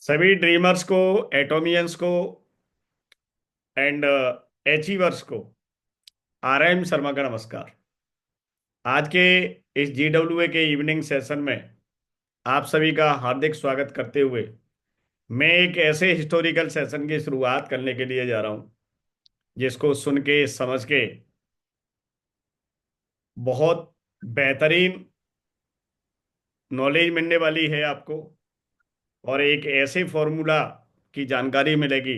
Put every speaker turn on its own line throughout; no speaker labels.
सभी ड्रीमर्स को, एटोमियंस को एंड अचीवर्स को आरएम शर्मा का नमस्कार। आज के इस जीडब्ल्यूए के इवनिंग सेशन में आप सभी का हार्दिक स्वागत करते हुए मैं एक ऐसे हिस्टोरिकल सेशन की शुरुआत करने के लिए जा रहा हूं जिसको सुन के समझ के बहुत बेहतरीन नॉलेज मिलने वाली है आपको, और एक ऐसे फॉर्मूला की जानकारी मिलेगी,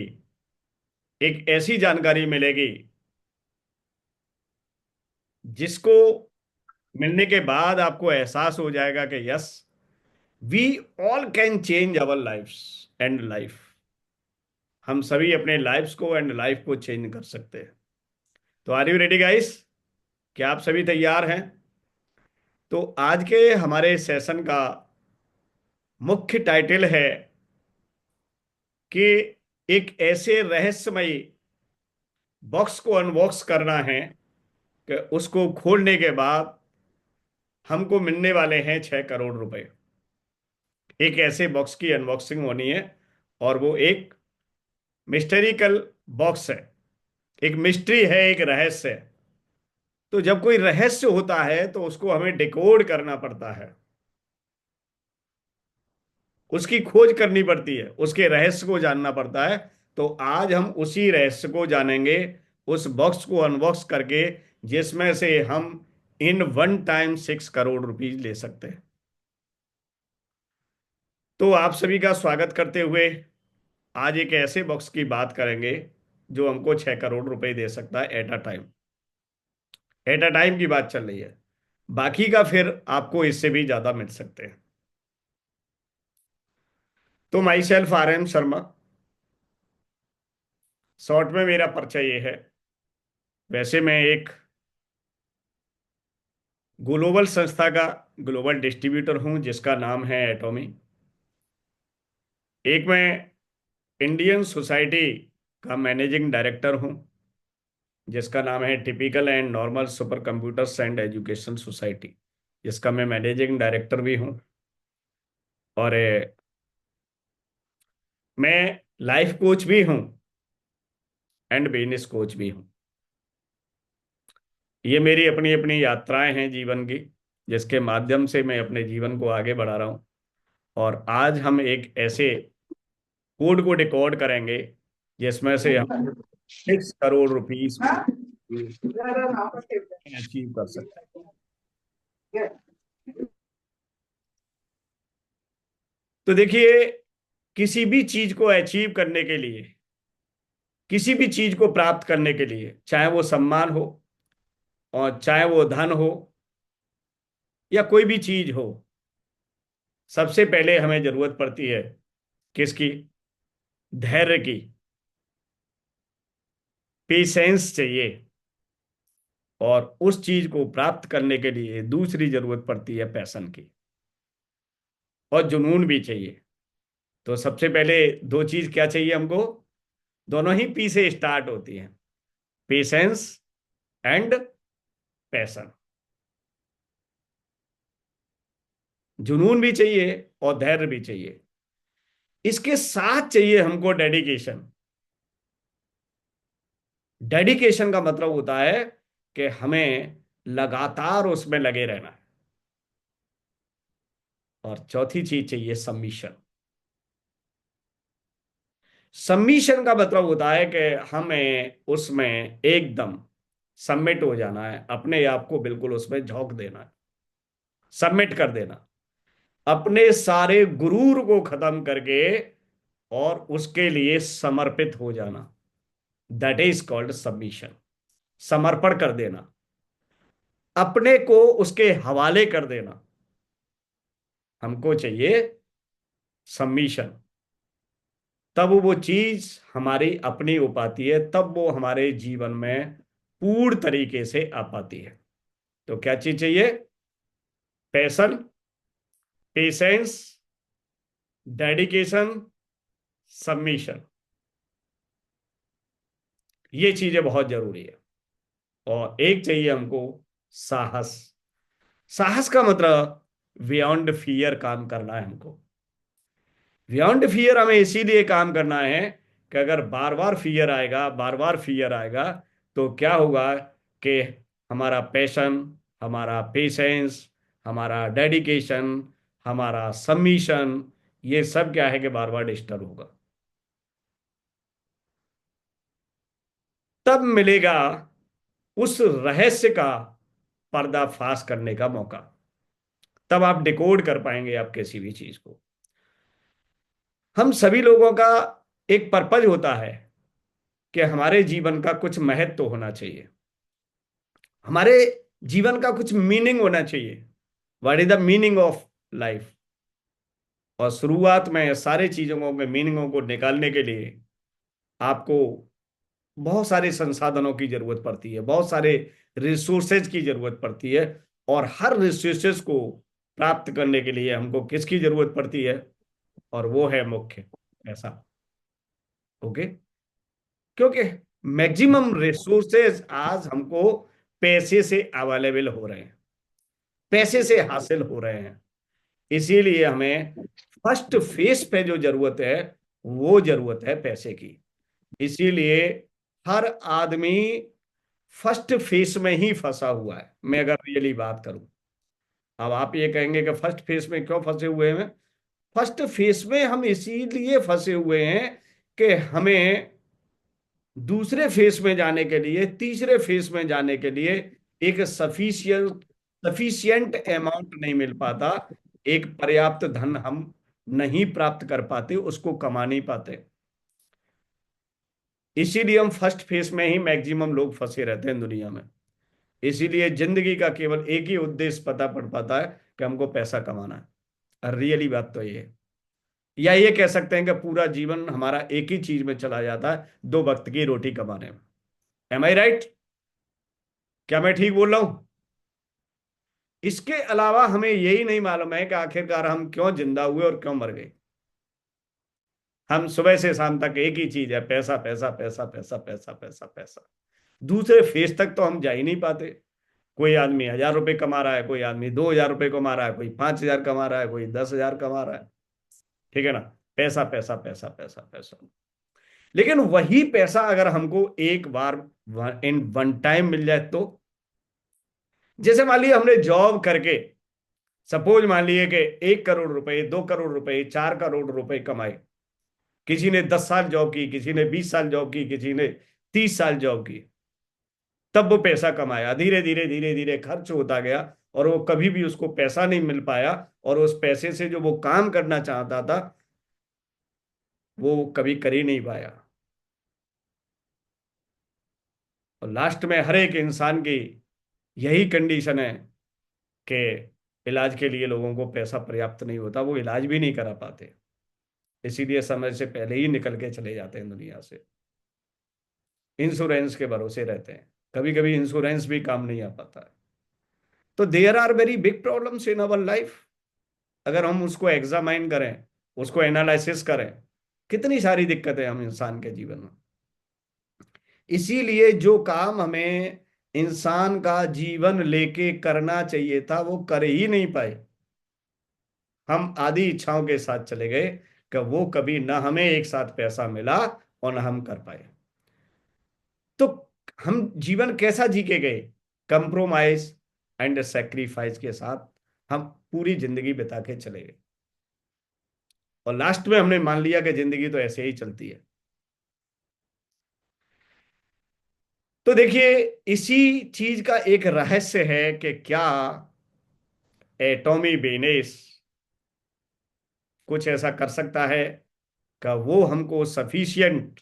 एक ऐसी जानकारी मिलेगी जिसको मिलने के बाद आपको एहसास हो जाएगा कि yes, we all can change our lifes and life. हम सभी अपने लाइफ्स को एंड लाइफ को चेंज कर सकते हैं। तो आर यू रेडी गाइस? क्या आप सभी तैयार हैं? तो आज के हमारे सेशन का मुख्य टाइटल है कि एक ऐसे रहस्यमयी बॉक्स को अनबॉक्स करना है कि उसको खोलने के बाद हमको मिलने वाले हैं 6 करोड़ रुपए। एक ऐसे बॉक्स की अनबॉक्सिंग होनी है, और वो एक मिस्टेरिकल बॉक्स है, एक मिस्ट्री है, एक रहस्य है। तो जब कोई रहस्य होता है तो उसको हमें डिकोड करना पड़ता है, उसकी खोज करनी पड़ती है, उसके रहस्य को जानना पड़ता है। तो आज हम उसी रहस्य को जानेंगे, उस बॉक्स को अनबॉक्स करके, जिसमें से हम in one time 6 crore rupees ले सकते हैं। तो आप सभी का स्वागत करते हुए आज एक ऐसे बॉक्स की बात करेंगे जो हमको 6 करोड़ रुपए दे सकता है at a time. At a time की बात चल रही है, बाकी का फिर आपको इससे भी ज्यादा मिल सकते हैं। तो myself R M Sharma, short में मेरा परिचय ये है। वैसे मैं एक ग्लोबल संस्था का ग्लोबल डिस्ट्रीब्यूटर हूं जिसका नाम है एटॉमी। एक मैं इंडियन सोसाइटी का मैनेजिंग डायरेक्टर हूं जिसका नाम है typical and normal super computers and education society, जिसका मैं मैनेजिंग डायरेक्टर भी हूं। और मैं लाइफ कोच भी हूं एंड बिजनेस कोच भी हूं। ये मेरी अपनी अपनी यात्राएं हैं जीवन की, जिसके माध्यम से मैं अपने जीवन को आगे बढ़ा रहा हूं। और आज हम एक ऐसे कोड को डिकोड करेंगे जिसमें से हम 6 करोड़ रुपीज अचीव कर सकते हैं। तो देखिए, किसी भी चीज को अचीव करने के लिए, किसी भी चीज को प्राप्त करने के लिए, चाहे वो सम्मान हो और चाहे वो धन हो या कोई भी चीज हो, सबसे पहले हमें जरूरत पड़ती है किसकी? धैर्य की। पेशेंस चाहिए। और उस चीज को प्राप्त करने के लिए दूसरी जरूरत पड़ती है पैशन की, और जुनून भी चाहिए। तो सबसे पहले दो चीज क्या चाहिए हमको? दोनों ही पी से स्टार्ट होती हैं, पेशेंस एंड पैशन। जुनून भी चाहिए और धैर्य भी चाहिए। इसके साथ चाहिए हमको डेडिकेशन। डेडिकेशन का मतलब होता है कि हमें लगातार उसमें लगे रहना है। और चौथी चीज चाहिए सबमिशन। सबमिशन का मतलब होता है कि हमें उसमें एकदम सबमिट हो जाना है, अपने आप को बिल्कुल उसमें झोंक देना है, सबमिट कर देना, अपने सारे गुरूर को खत्म करके और उसके लिए समर्पित हो जाना। That is called submission. समर्पण कर देना, अपने को उसके हवाले कर देना। हमको चाहिए सबमिशन। तब वो चीज हमारी अपनी हो पाती है, तब वो हमारे जीवन में पूर्ण तरीके से आ पाती है। तो क्या चीज चाहिए? Passion, patience, dedication, submission. ये चीजें बहुत जरूरी है। और एक चाहिए हमको साहस। साहस का मतलब बियॉन्ड फियर काम करना है हमको। बियॉन्ड फियर हमें इसीलिए काम करना है कि अगर बार बार फियर आएगा, बार बार फियर आएगा, तो क्या होगा कि हमारा पैशन, हमारा पेशेंस, हमारा डेडिकेशन, हमारा सबमिशन, ये सब क्या है कि बार बार डिस्टर्ब होगा। तब मिलेगा उस रहस्य का पर्दाफाश करने का मौका। तब आप डिकोड कर पाएंगे आप किसी भी चीज को। हम सभी लोगों का एक पर्पज होता है कि हमारे जीवन का कुछ महत्व होना चाहिए, हमारे जीवन का कुछ मीनिंग होना चाहिए। What is the meaning of life? और शुरुआत में सारे चीजों के मीनिंगों को निकालने के लिए आपको बहुत सारे संसाधनों की जरूरत पड़ती है, बहुत सारे रिसोर्सेज की जरूरत पड़ती है। और हर रिसोर्सेज को प्राप्त करने के लिए हमको किसकी जरूरत पड़ती है? और वो है मुख्य पैसा। ओके। क्योंकि मैक्सिमम रिसोर्सेज आज हमको पैसे से अवेलेबल हो रहे हैं, पैसे से हासिल हो रहे हैं। इसीलिए हमें फर्स्ट फेस पे जो जरूरत है, वो जरूरत है पैसे की। इसीलिए हर आदमी फर्स्ट फेस में ही फंसा हुआ है, मैं अगर रियली बात करूं। अब आप ये कहेंगे कि फर्स्ट फेस में क्यों फंसे हुए हैं? फर्स्ट फेस में हम इसीलिए फंसे हुए हैं कि हमें दूसरे फेस में जाने के लिए, तीसरे फेस में जाने के लिए एक सफिशियंट सफिशियंट अमाउंट नहीं मिल पाता। एक पर्याप्त धन हम नहीं प्राप्त कर पाते, उसको कमा नहीं पाते। इसीलिए हम फर्स्ट फेस में ही मैक्सिमम लोग फंसे रहते हैं दुनिया में। इसीलिए जिंदगी का केवल एक ही उद्देश्य पता पड़ पाता है कि हमको पैसा कमाना है। रियली बात तो ये है। या ये कह सकते हैं कि पूरा जीवन हमारा एक ही चीज में चला जाता है, दो वक्त की रोटी कमाने में। एम आई राइट? क्या मैं ठीक बोल रहा हूं? इसके अलावा हमें यही नहीं मालूम है कि आखिरकार हम क्यों जिंदा हुए और क्यों मर गए। हम सुबह से शाम तक एक ही चीज है, पैसा पैसा पैसा पैसा पैसा पैसा पैसा। दूसरे फेज तक तो हम जा ही नहीं पाते। कोई आदमी 1,000 रुपए कमा रहा है, कोई आदमी 2,000 रुपए कमा रहा है, कोई 5,000 कमा रहा है, कोई 10,000 कमा रहा है। ठीक है ना? पैसा पैसा पैसा पैसा पैसा। लेकिन वही पैसा अगर हमको एक बार इन वन टाइम मिल जाए तो, जैसे मान लिया हमने जॉब करके, सपोज मान लिए कि 1 करोड़ रुपए, 2 करोड़ रुपए, 4 करोड़ रुपए कमाए। किसी ने 10 साल जॉब की, किसी ने 20 साल जॉब की, किसी ने 30 साल जॉब की। तब वो पैसा कमाया, धीरे धीरे धीरे धीरे खर्च होता गया, और वो कभी भी उसको पैसा नहीं मिल पाया। और उस पैसे से जो वो काम करना चाहता था, वो कभी कर ही नहीं पाया। और लास्ट में हर एक इंसान की यही कंडीशन है कि इलाज के लिए लोगों को पैसा पर्याप्त नहीं होता, वो इलाज भी नहीं करा पाते। इसीलिए समय से पहले ही निकल के चले जाते हैं दुनिया से। इंश्योरेंस के भरोसे रहते हैं, कभी कभी इंश्योरेंस भी काम नहीं आ पाता है। तो there are very big problems in our life. अगर हम उसको एग्जामाइन करें, उसको एनालिसिस करें, कितनी सारी दिक्कतें हम इंसान के जीवन में। इसीलिए जो काम हमें इंसान का जीवन लेके करना चाहिए था, वो कर ही नहीं पाए। हम आधी इच्छाओं के साथ चले गए कि वो कभी ना हमें एक साथ पैसा मिला और ना हम कर पाए। तो हम जीवन कैसा जी के गए? कंप्रोमाइज एंड सेक्रीफाइस के साथ हम पूरी जिंदगी बिता के चले गए। और लास्ट में हमने मान लिया कि जिंदगी तो ऐसे ही चलती है। तो देखिए, इसी चीज का एक रहस्य है कि क्या एटॉमी बेनेस कुछ ऐसा कर सकता है कि वो हमको सफिशियंट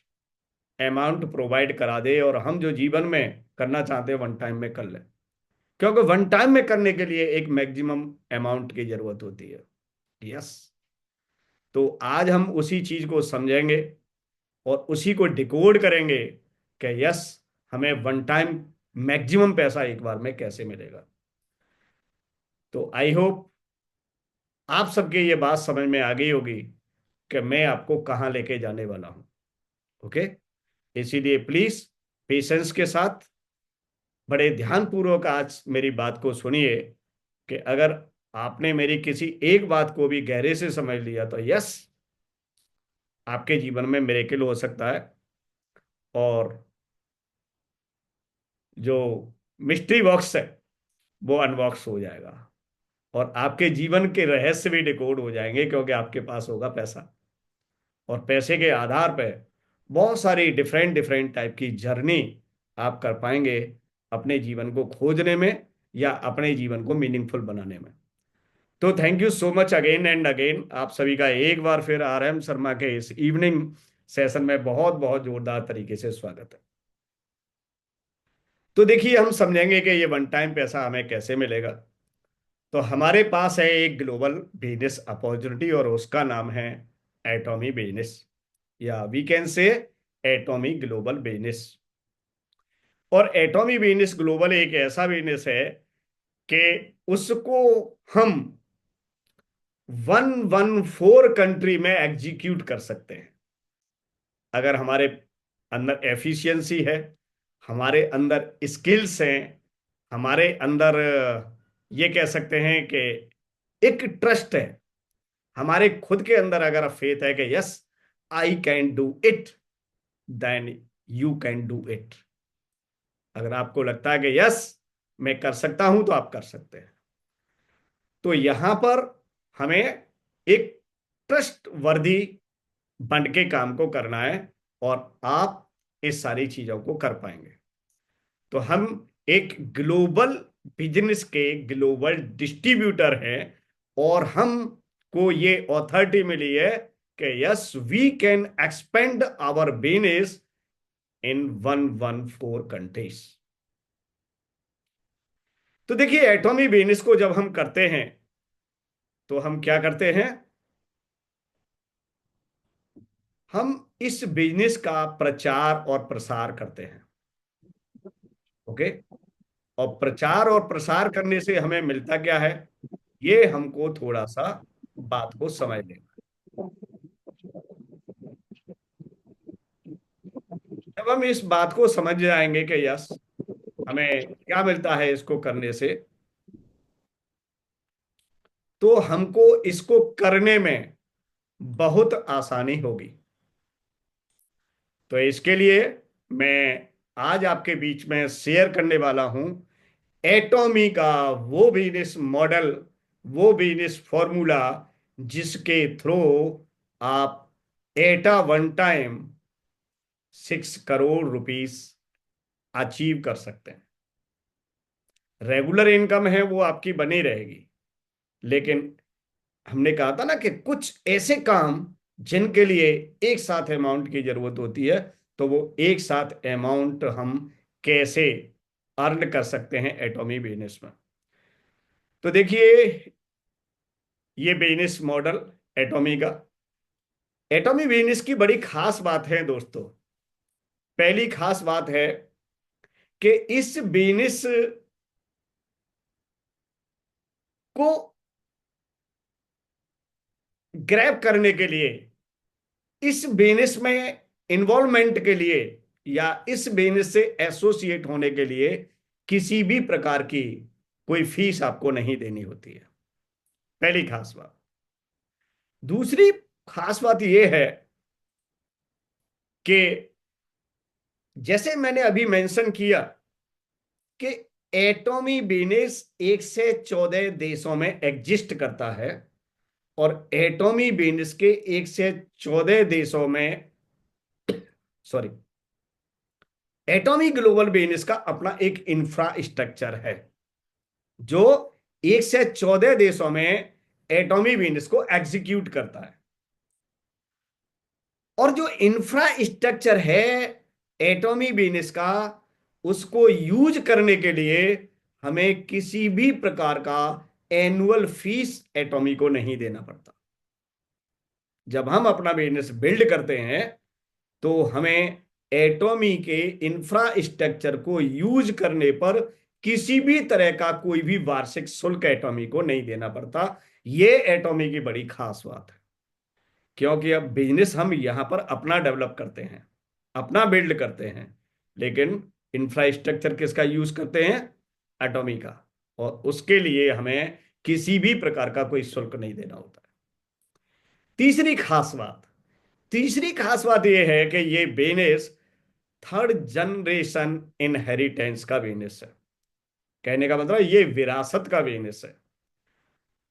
अमाउंट प्रोवाइड करा दे, और हम जो जीवन में करना चाहते हैं वन टाइम में कर लें। क्योंकि वन टाइम में करने के लिए एक मैक्सिमम अमाउंट की जरूरत होती है। यस। तो आज हम उसी चीज को समझेंगे और उसी को डिकोड करेंगे कि यस, हमें वन टाइम मैक्सिमम पैसा एक बार में कैसे मिलेगा। तो आई होप आप सबके ये बात समझ में आ गई होगी कि मैं आपको कहाँ लेके जाने वाला हूँ। ओके। इसीलिए प्लीज पेशेंस के साथ, बड़े ध्यानपूर्वक आज मेरी बात को सुनिए। कि अगर आपने मेरी किसी एक बात को भी गहरे से समझ लिया तो यस, आपके जीवन में मिरेकल हो सकता है, और जो मिस्ट्री बॉक्स है वो अनबॉक्स हो जाएगा, और आपके जीवन के रहस्य भी डिकोड हो जाएंगे, क्योंकि आपके पास होगा पैसा। और पैसे के आधार पर बहुत सारी डिफरेंट डिफरेंट टाइप की जर्नी आप कर पाएंगे अपने जीवन को खोजने में, या अपने जीवन को मीनिंगफुल बनाने में। तो thank you so much again and again, आप सभी का एक बार फिर RM शर्मा के इस इवनिंग सेशन में बहुत बहुत जोरदार तरीके से स्वागत है। तो देखिए, हम समझेंगे कि ये वन टाइम पैसा हमें कैसे मिलेगा। तो हमारे पास है एक ग्लोबल बिजनेस अपॉर्चुनिटी, और उसका नाम है एटॉमी बिजनेस, या we can say Atomy global business. और एटॉमी बिजनेस ग्लोबल एक ऐसा बिजनेस है कि उसको हम 114 कंट्री में एग्जीक्यूट कर सकते हैं। अगर हमारे अंदर एफिशिएंसी है, हमारे अंदर स्किल्स हैं, हमारे अंदर ये कह सकते हैं कि एक ट्रस्ट है, हमारे खुद के अंदर अगर फेथ है कि yes I can do it, then you can do it. अगर आपको लगता है कि यस मैं कर सकता हूं, तो आप कर सकते हैं। तो यहां पर हमें एक ट्रस्ट वर्दी बन के काम को करना है, और आप इस सारी चीजों को कर पाएंगे। तो हम एक ग्लोबल बिजनेस के ग्लोबल डिस्ट्रीब्यूटर हैं, और हमको ये ऑथोरिटी मिली है कि yes we can expand our business in 114 countries. तो देखिए, एटॉमी बिजनेस को जब हम करते हैं तो हम क्या करते हैं, हम इस बिजनेस का प्रचार और प्रसार करते हैं। ओके। और प्रचार और प्रसार करने से हमें मिलता क्या है, ये हमको थोड़ा सा बात को समझ लेना। जब हम इस बात को समझ जाएंगे कि यस हमें क्या मिलता है इसको करने से, तो हमको इसको करने में बहुत आसानी होगी। तो इसके लिए मैं आज आपके बीच में शेयर करने वाला हूं एटॉमी का वो बिजनेस मॉडल, वो बिजनेस फॉर्मूला, जिसके थ्रू आप एटा one time 6 crore rupees achieve कर सकते हैं। रेगुलर इनकम है वो आपकी बनी रहेगी, लेकिन हमने कहा था ना कि कुछ ऐसे काम जिनके लिए एक साथ अमाउंट की जरूरत होती है, तो वो एक साथ अमाउंट हम कैसे अर्न कर सकते हैं एटॉमी बिजनेस में। तो देखिए, ये बिजनेस मॉडल एटॉमी का, एटॉमी बिजनेस की बड़ी खास बात है दोस्तों। पहली खास बात है कि इस बिजनेस को ग्रैब करने के लिए, इस बिजनेस में इन्वॉल्वमेंट के लिए, या इस बिजनेस से एसोसिएट होने के लिए किसी भी प्रकार की कोई फीस आपको नहीं देनी होती है। पहली खास बात। दूसरी खास बात यह है कि जैसे मैंने अभी मेंशन किया कि एटॉमी बिजनेस 1 से 14 देशों में एग्जिस्ट करता है, और एटॉमी बिजनेस के 1 से 14 देशों में, सॉरी, एटॉमी ग्लोबल बिजनेस का अपना एक इंफ्रास्ट्रक्चर है, जो 1 से 14 देशों में एटॉमी बिजनेस को एग्जीक्यूट करता है। और जो इंफ्रास्ट्रक्चर है एटॉमी बिजनेस का, उसको यूज करने के लिए हमें किसी भी प्रकार का एनुअल फीस एटॉमी को नहीं देना पड़ता। जब हम अपना बिजनेस बिल्ड करते हैं, तो हमें एटॉमी के इंफ्रास्ट्रक्चर को यूज करने पर किसी भी तरह का कोई भी वार्षिक शुल्क एटॉमी को नहीं देना पड़ता। ये एटॉमी की बड़ी खास बात है, क्योंकि अब बिजनेस हम यहां पर अपना डेवलप करते हैं, अपना बिल्ड करते हैं, लेकिन इंफ्रास्ट्रक्चर किसका यूज करते हैं, एटॉमी का। और उसके लिए हमें किसी भी प्रकार का कोई शुल्क नहीं देना होता है। तीसरी खास बात, तीसरी खास बात यह है कि ये बिजनेस थर्ड जनरेशन इनहेरिटेंस का बिजनेस है। कहने का मतलब ये विरासत का बिजनेस है।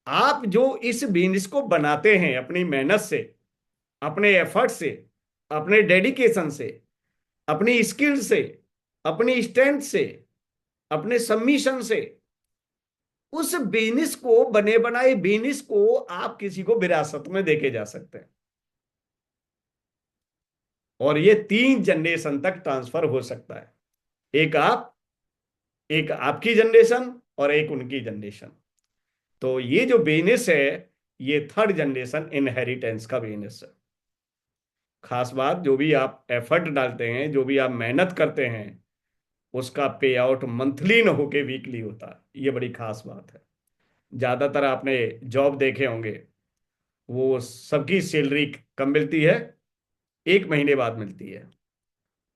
आप जो इस बिजनेस को बनाते हैं अपनी मेहनत से, अपने एफर्ट से, अपने डेडिकेशन से, अपनी स्किल से, अपनी स्ट्रेंथ से, अपने सबमिशन से, उस बिजनेस को, बने बनाए बिजनेस को आप किसी को विरासत में देके जा सकते हैं। और ये 3 जनरेशन तक ट्रांसफर हो सकता है। एक आप, एक आपकी जनरेशन, और एक उनकी जनरेशन। तो ये जो बिजनेस है, ये थर्ड जनरेशन इनहेरिटेंस का बिजनेस है। खास बात, जो भी आप एफर्ट डालते हैं, जो भी आप मेहनत करते हैं, उसका पे आउट मंथली न होके वीकली होता है। ये बड़ी खास बात है। ज्यादातर आपने जॉब देखे होंगे, वो सबकी सैलरी कम मिलती है, 1 महीने बाद मिलती है।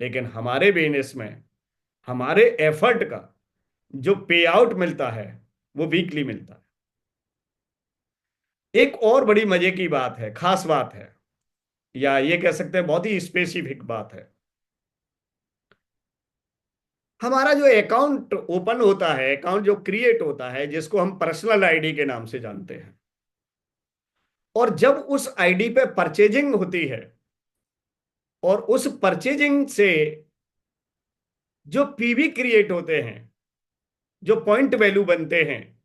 लेकिन हमारे बिजनेस में हमारे एफर्ट का जो पे आउट मिलता है, वो वीकली मिलता है। एक और बड़ी मजे की बात है, खास बात है, या ये कह सकते हैं बहुत ही स्पेसिफिक बात है। हमारा जो अकाउंट ओपन होता है, अकाउंट जो क्रिएट होता है, जिसको हम पर्सनल आईडी के नाम से जानते हैं, और जब उस आईडी पे परचेजिंग होती है, और उस परचेजिंग से जो पीवी क्रिएट होते हैं, जो पॉइंट वैल्यू बनते हैं,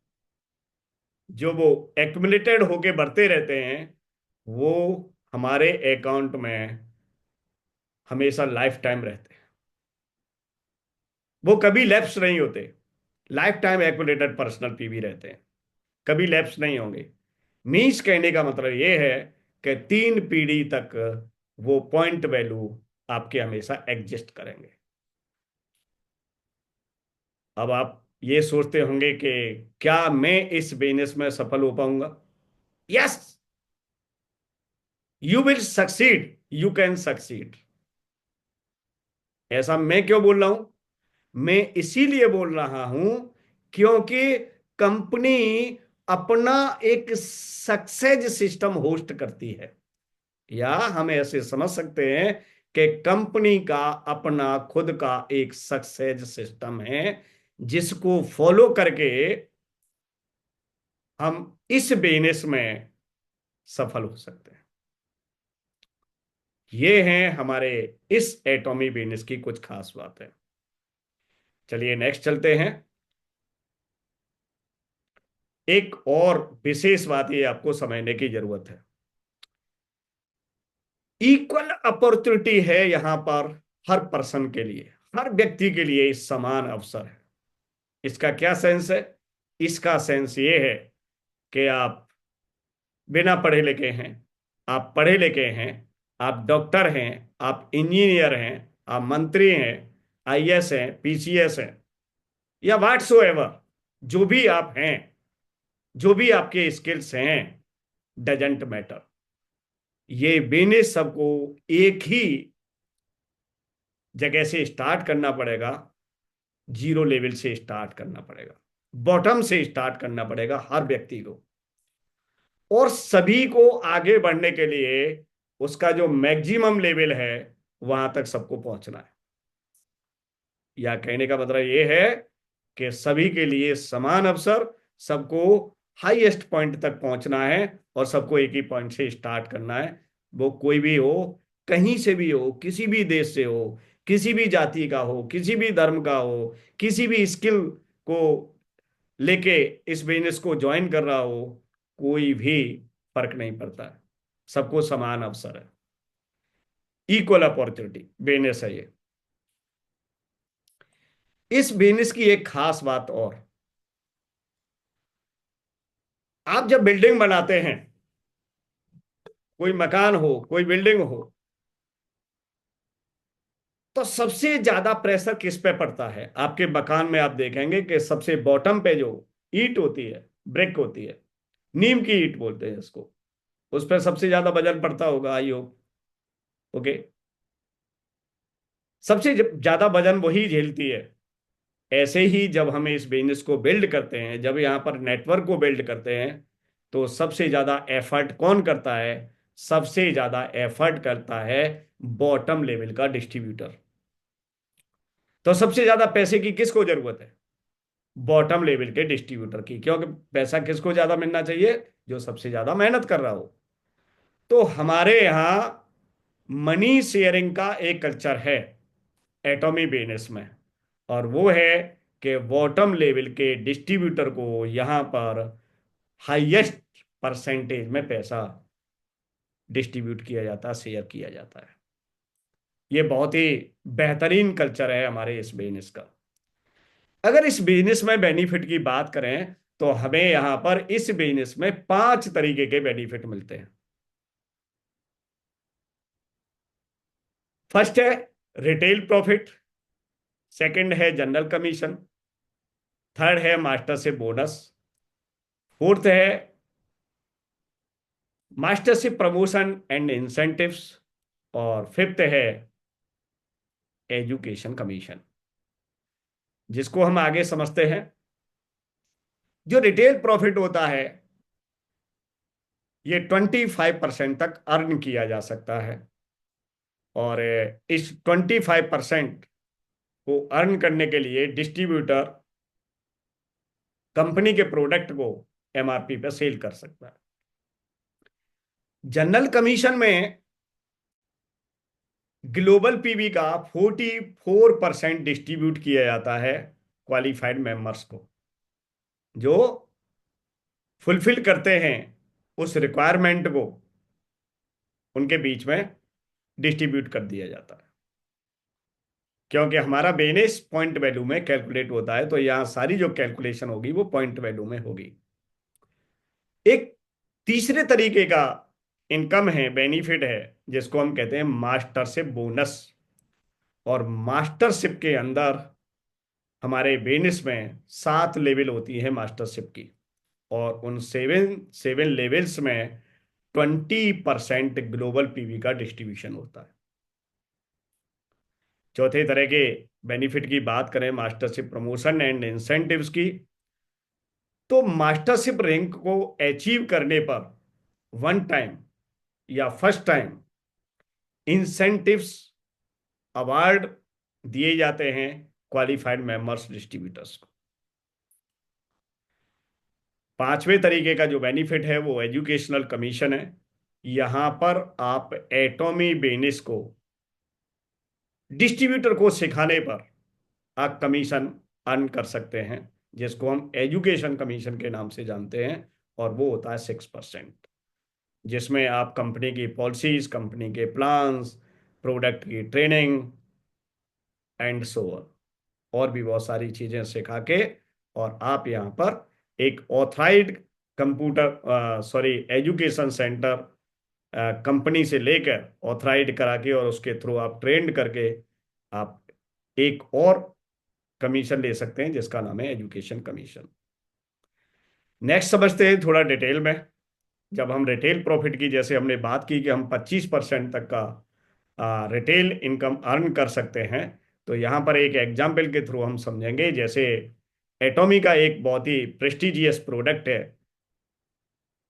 जो वो एक्युमुलेटेड होके बढ़ते रहते हैं, वो हमारे अकाउंट में हमेशा लाइफ टाइम रहते हैं। वो कभी लैप्स नहीं होते। Life time accumulated personal PV रहते हैं, कभी लैप्स नहीं होंगे। मीन्स कहने का मतलब ये है कि 3 पीढ़ी तक वो पॉइंट वैल्यू आपके हमेशा एग्जिस्ट करेंगे। अब आप ये सोचते होंगे कि क्या मैं इस बिजनेस में सफल हो पाऊंगा? Yes, you will succeed, you can succeed. ऐसा मैं क्यों बोल रहा हूं? मैं इसीलिए बोल रहा हूं क्योंकि कंपनी अपना एक सक्सेस सिस्टम होस्ट करती है। या हम ऐसे समझ सकते हैं कि कंपनी का अपना खुद का एक सक्सेस सिस्टम है, जिसको फॉलो करके हम इस बिजनेस में सफल हो सकते हैं। ये हैं हमारे इस एटॉमी बिजनेस की कुछ खास बातें। चलिए नेक्स्ट चलते हैं। एक और विशेष बात ये आपको समझने की जरूरत है। इक्वल अपॉर्चुनिटी है यहां पर, हर पर्सन के लिए, हर व्यक्ति के लिए समान अवसर है। इसका क्या सेंस है? इसका सेंस ये है कि आप बिना पढ़े लिखे हैं, आप पढ़े लिखे हैं, आप डॉक्टर हैं, आप इंजीनियर हैं, आप मंत्री हैं, आईएएस हैं, पीसीएस हैं, या व्हाट्सो एवर, जो भी आप हैं, जो भी आपके स्किल्स हैं, डजेंट मैटर। ये बिजनेस सबको एक ही जगह से स्टार्ट करना पड़ेगा, जीरो लेवल से स्टार्ट करना पड़ेगा, बॉटम से स्टार्ट करना पड़ेगा हर व्यक्ति को। और सभी को आगे बढ़ने के लिए उसका जो मैक्सिमम लेवल है, वहां तक सबको पहुंचना है। या कहने का मतलब ये है कि सभी के लिए समान अवसर, सबको हाईएस्ट पॉइंट तक पहुंचना है, और सबको एक ही पॉइंट से स्टार्ट करना है। वो कोई भी हो, कहीं से भी हो, किसी भी देश से हो, किसी भी जाति का हो, किसी भी धर्म का हो, किसी भी स्किल को लेके इस बिजनेस को ज्वाइन कर रहा हो, कोई भी फर्क नहीं पड़ता है। सबको समान अवसर है। इक्वल अपॉर्चुनिटी बिजनेस है ये। इस बिजनेस की एक खास बात और, आप जब बिल्डिंग बनाते हैं, कोई मकान हो, कोई बिल्डिंग हो, तो सबसे ज्यादा प्रेशर किस पे पड़ता है? आपके मकान में आप देखेंगे कि सबसे बॉटम पे जो ईंट होती है, ब्रिक होती है, नीम की ईंट बोलते हैं इसको, उस पर सबसे ज्यादा वजन पड़ता होगा, आई होप। ओके। सबसे ज्यादा वजन वही झेलती है। ऐसे ही जब हम इस बिजनेस को बिल्ड करते हैं, जब यहाँ पर नेटवर्क को बिल्ड करते हैं, तो सबसे ज्यादा एफर्ट कौन करता है? सबसे ज्यादा एफर्ट करता है बॉटम लेवल का डिस्ट्रीब्यूटर। तो सबसे ज्यादा पैसे की किसको जरूरत है? बॉटम लेवल के डिस्ट्रीब्यूटर की, क्योंकि पैसा किसको ज्यादा मिलना चाहिए? जो सबसे ज्यादा मेहनत कर रहा हो। तो हमारे यहाँ मनी शेयरिंग का एक कल्चर है एटॉमी बिजनेस में, और वो है कि बॉटम लेवल के डिस्ट्रीब्यूटर को यहाँ पर हाईएस्ट परसेंटेज में पैसा डिस्ट्रीब्यूट किया जाता है, शेयर किया जाता है। ये बहुत ही बेहतरीन कल्चर है हमारे इस बिजनेस का। अगर इस बिजनेस में बेनिफिट की बात करें तो हमें यहां पर इस बिजनेस में 5 तरीके के बेनिफिट मिलते हैं। फर्स्ट है रिटेल प्रॉफिट, सेकंड है जनरल कमीशन, थर्ड है मास्टरशिप बोनस, फोर्थ है मास्टरशिप प्रमोशन एंड इंसेंटिव्स, और फिफ्थ है एजुकेशन कमीशन, जिसको हम आगे समझते हैं। जो रिटेल प्रॉफिट होता है ये 25% तक अर्न किया जा सकता है, और इस 25% को अर्न करने के लिए डिस्ट्रीब्यूटर कंपनी के प्रोडक्ट को एमआरपी पर सेल कर सकता है। जनरल कमीशन में ग्लोबल पीवी का 44% डिस्ट्रीब्यूट किया जाता है क्वालिफाइड मेंबर्स को, जो फुलफिल करते हैं उस रिक्वायरमेंट को, उनके बीच में डिस्ट्रीब्यूट कर दिया जाता है। क्योंकि हमारा बेनिस पॉइंट वैल्यू में कैलकुलेट होता है, तो यहां सारी जो कैलकुलेशन होगी वो पॉइंट वैल्यू में होगी। एक तीसरे तरीके का इनकम है, बेनिफिट है, जिसको हम कहते हैं मास्टरशिप बोनस। और मास्टरशिप के अंदर हमारे बेनिस में 7 लेवल होती है मास्टरशिप की, और उन सेवन सेवन लेवल्स में 20% ग्लोबल पीवी का डिस्ट्रीब्यूशन होता है। चौथे तरह के बेनिफिट की बात करें मास्टरशिप प्रमोशन एंड इंसेंटिव्स की, तो मास्टरशिप रैंक को अचीव करने पर वन टाइम या फर्स्ट टाइम इंसेंटिव्स अवार्ड दिए जाते हैं क्वालिफाइड मेंबर्स डिस्ट्रीब्यूटर्स को। पांचवें तरीके का जो बेनिफिट है वो एजुकेशनल कमीशन है। यहां पर आप एटॉमी बेनिस को डिस्ट्रीब्यूटर को सिखाने पर आप कमीशन अर्न कर सकते हैं, जिसको हम एजुकेशन कमीशन के नाम से जानते हैं, और वो होता है 6%, जिसमें आप कंपनी की पॉलिसीज, कंपनी के प्लान्स, प्रोडक्ट की ट्रेनिंग एंड सो ऑन, और भी बहुत सारी चीजें सिखा के, और आप यहाँ पर एक authorised computer sorry education centre company से लेकर ऑथराइज्ड करा के, और उसके थ्रू आप ट्रेंड करके आप एक और कमीशन ले सकते हैं, जिसका नाम है एजुकेशन कमीशन। नेक्स्ट समझते हैं थोड़ा डिटेल में। जब हम रिटेल प्रॉफिट की, जैसे हमने बात की कि हम 25% तक का रिटेल इनकम अर्न कर सकते हैं, तो यहाँ पर एक एग्जाम्पल के थ्रू हम समझेंगे। जैसे एटॉमी का एक बहुत ही प्रेस्टिजियस प्रोडक्ट है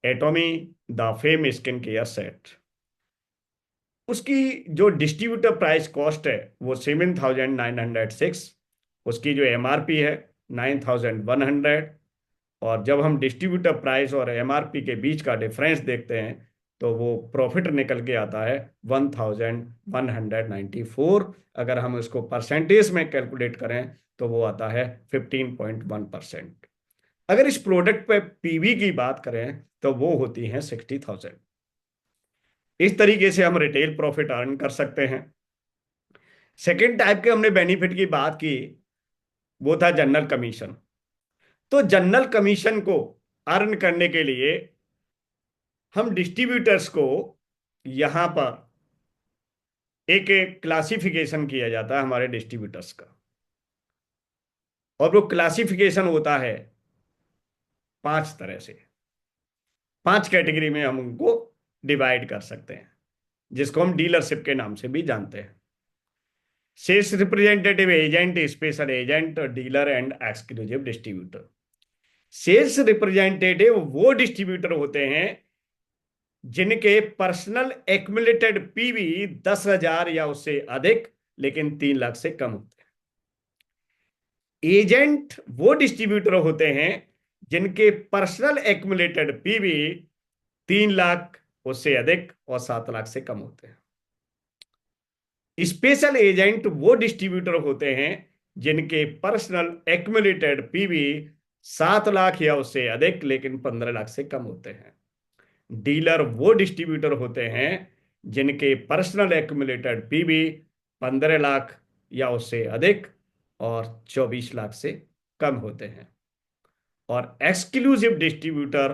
एटॉमी the fame skin care set. उसकी जो डिस्ट्रीब्यूटर प्राइस कॉस्ट है वो 7,906, उसकी जो एमआरपी है 9,100, और जब हम डिस्ट्रीब्यूटर प्राइस और एमआरपी के बीच का डिफरेंस देखते हैं तो वो प्रॉफिट निकल के आता है 1,194। अगर हम इसको परसेंटेज में कैलकुलेट करें तो वो आता है 15.1%। अगर इस प्रोडक्ट पे पीवी की बात करें तो वो होती है 60,000। इस तरीके से हम रिटेल प्रॉफिट अर्न कर सकते हैं। सेकेंड टाइप के हमने बेनिफिट की बात की, वो था जनरल कमीशन। तो जनरल कमीशन को अर्न करने के लिए हम डिस्ट्रीब्यूटर्स को यहां पर एक एक क्लासिफिकेशन किया जाता है हमारे डिस्ट्रीब्यूटर्स का, और वो क्लासिफिकेशन होता है 5 तरह से। 5 कैटेगरी में हम उनको डिवाइड कर सकते हैं, जिसको हम डीलरशिप के नाम से भी जानते हैं। Sales representative agent, special agent, dealer and exclusive distributor. Sales representative वो डिस्ट्रीब्यूटर होते हैं जिनके पर्सनल एक्युमुलेटेड पीवी 10,000 या उससे अधिक लेकिन 3 लाख से कम होते हैं। एजेंट वो डिस्ट्रीब्यूटर होते हैं जिनके पर्सनल एक्युमुलेटेड पीवी 3 लाख उससे अधिक और 7 लाख से कम होते हैं। स्पेशल एजेंट वो डिस्ट्रीब्यूटर होते हैं जिनके पर्सनल एक्युमुलेटेड पीवी 7 लाख या उससे अधिक लेकिन 15 लाख से कम होते हैं। डीलर वो डिस्ट्रीब्यूटर होते हैं जिनके पर्सनल एक्युमुलेटेड पीवी 15 लाख या उससे अधिक और 24 लाख से कम होते हैं। और एक्सक्लूसिव डिस्ट्रीब्यूटर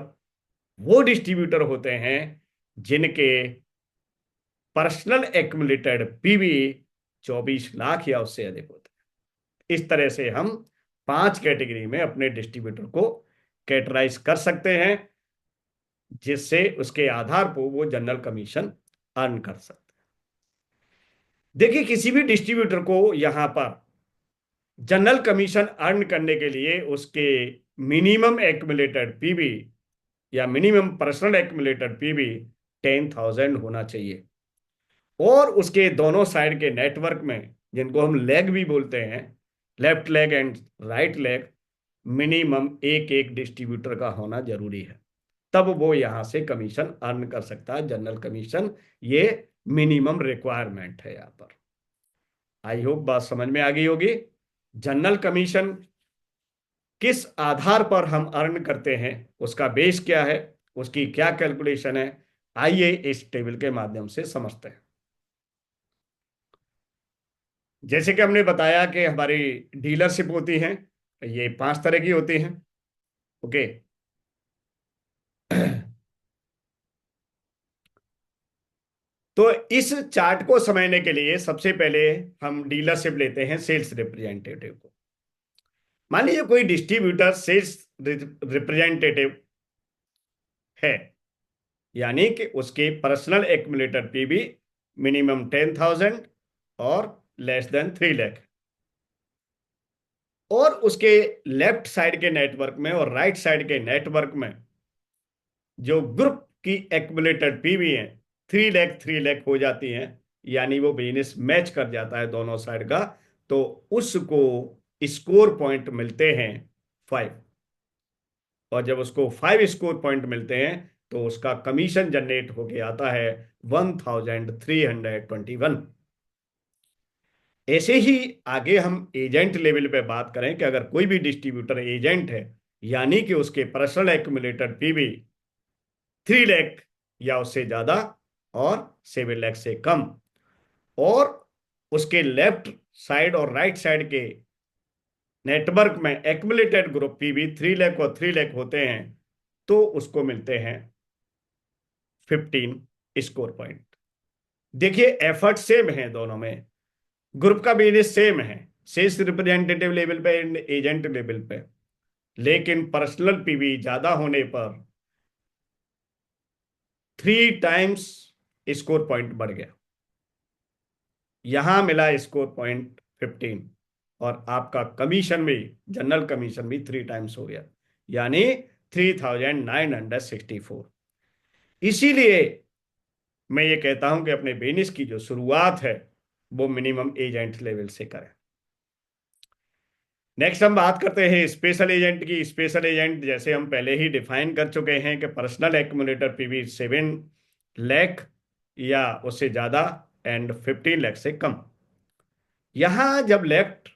वो डिस्ट्रीब्यूटर होते हैं जिनके पर्सनल एक्युमुलेटेड पीवी 24 लाख या उससे अधिक होते हैं। इस तरह से हम 5 कैटेगरी में अपने डिस्ट्रीब्यूटर को कैटेगराइज कर सकते हैं, जिससे उसके आधार पर वो जनरल कमीशन अर्न कर सकते हैं। देखिए, किसी भी डिस्ट्रीब्यूटर को यहां पर जनरल कमीशन अर्न करने के लिए उसके मिनिमम एक्युमुलेटेड पीवी या मिनिमम पर्सनल एक्युमुलेटेड पीवी 10,000 होना चाहिए। और उसके दोनों साइड के नेटवर्क में, जिनको हम लेग भी बोलते हैं, left leg and right leg, minimum एक एक डिस्ट्रीब्यूटर का होना जरूरी है। तब वो यहां से कमीशन अर्न कर सकता है, जनरल कमीशन। ये मिनिमम रिक्वायरमेंट है यहां पर। आई होप बात समझ में आ गई होगी। जनरल कमीशन किस आधार पर हम अर्न करते हैं, उसका बेस क्या है, उसकी क्या कैलकुलेशन है, आइए इस टेबल के माध्यम से समझते हैं। जैसे कि हमने बताया कि हमारी डीलरशिप होती है, ये 5 तरह की होती हैं। ओके। तो इस चार्ट को समझने के लिए सबसे पहले हम डीलरशिप लेते हैं सेल्स रिप्रेजेंटेटिव को। मान लीजिए कोई डिस्ट्रीब्यूटर सेल्स रिप्रेजेंटेटिव है, यानी कि उसके पर्सनल एक्युमुलेटर पीवी मिनिमम 10,000 और लेस देन 3 लाख, और उसके लेफ्ट साइड के नेटवर्क में और राइट साइड के नेटवर्क में जो ग्रुप की एक्युमुलेटेड पीवी है 3 लाख 3 लाख हो जाती हैं, यानी वो बिजनेस मैच कर जाता है दोनों साइड का, तो उसको स्कोर पॉइंट मिलते हैं 5। और जब उसको 5 स्कोर पॉइंट मिलते हैं तो उसका कमीशन जनरेट होके आता है 1,321। ऐसे ही आगे हम एजेंट लेवल पे बात करें कि अगर कोई भी डिस्ट्रीब्यूटर एजेंट है, यानी कि उसके पर्सनल एक्युमुलेटेड पीवी 3 लाख या उससे ज्यादा और 7 लाख से कम, और उसके लेफ्ट साइड और राइट साइड के नेटवर्क में एक्युमुलेटेड ग्रुप पीवी 3 लाख और 3 लाख होते हैं, तो उसको मिलते हैं 15 स्कोर पॉइंट। देखिए, एफर्ट सेम है दोनों में, ग्रुप का बिजनेस सेम है, सेल्स रिप्रेजेंटेटिव लेवल पे एंड एजेंट लेवल पे, लेकिन पर्सनल पीवी ज्यादा होने पर 3 टाइम्स स्कोर पॉइंट बढ़ गया। यहां मिला स्कोर पॉइंट 15, और आपका कमीशन भी, जनरल कमीशन भी 3 टाइम्स हो गया, यानी 3,964। इसीलिए मैं ये कहता हूं कि अपने बिजनेस की जो शुरुआत है वो मिनिमम एजेंट लेवल से करें। नेक्स्ट हम बात करते हैं स्पेशल एजेंट की। स्पेशल एजेंट, जैसे हम पहले ही डिफाइन कर चुके हैं, कि पर्सनल एक्युमुलेटर पीवी 7 लाख या उससे ज्यादा एंड 15 लाख से कम। यहां जब लेफ्ट